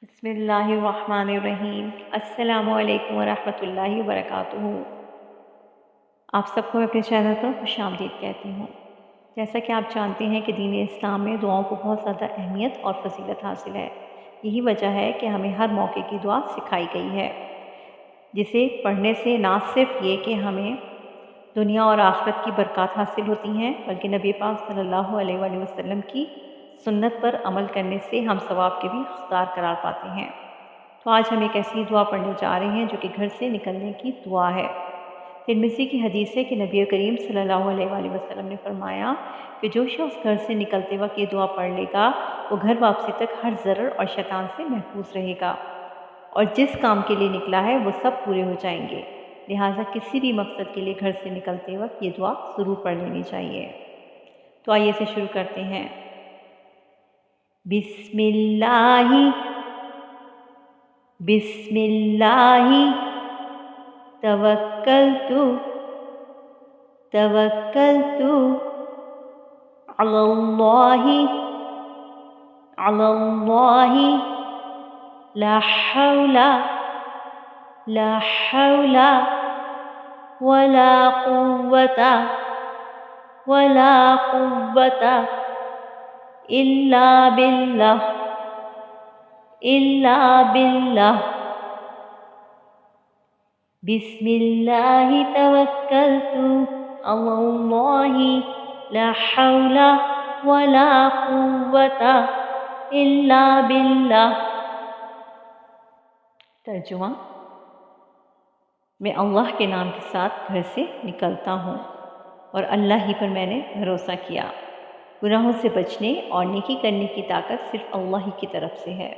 بسم اللہ الرحمن الرحیم۔ السلام علیکم ورحمۃ اللہ وبرکاتہ۔ آپ سب کو اپنے چینل پر خوش آمدید کہتی ہوں۔ جیسا کہ آپ جانتے ہیں کہ دین اسلام میں دعاؤں کو بہت زیادہ اہمیت اور فضیلت حاصل ہے۔ یہی وجہ ہے کہ ہمیں ہر موقع کی دعا سکھائی گئی ہے، جسے پڑھنے سے نہ صرف یہ کہ ہمیں دنیا اور آخرت کی برکات حاصل ہوتی ہیں، بلکہ نبی پاک صلی اللہ علیہ وآلہ وسلم کی سنت پر عمل کرنے سے ہم ثواب کے بھی حقدار قرار پاتے ہیں۔ تو آج ہم ایک ایسی دعا پڑھنے جا رہے ہیں جو کہ گھر سے نکلنے کی دعا ہے۔ ترمذی کی حدیث ہے کہ نبی کریم صلی اللہ علیہ وآلہ وسلم نے فرمایا کہ جو شخص گھر سے نکلتے وقت یہ دعا پڑھ لے گا وہ گھر واپسی تک ہر ضرر اور شیطان سے محفوظ رہے گا، اور جس کام کے لیے نکلا ہے وہ سب پورے ہو جائیں گے۔ لہٰذا کسی بھی مقصد کے لیے گھر سے نکلتے وقت یہ دعا ضرور پڑھ لینی چاہیے۔ تو آئیے اسے شروع کرتے ہیں۔ بسم اللہ بسم اللہ توکلت علی اللہ لا حول ولا قوة إلا بالله بسم اللہ توکلت علی اللہ لا حول ولا قوة إلا بالله۔ ترجمہ: میں اللہ کے نام کے ساتھ گھر سے نکلتا ہوں اور اللہ ہی پر میں نے بھروسہ کیا۔ گناہوں سے بچنے اور نیکی کرنے کی طاقت صرف اللہ ہی کی طرف سے ہے۔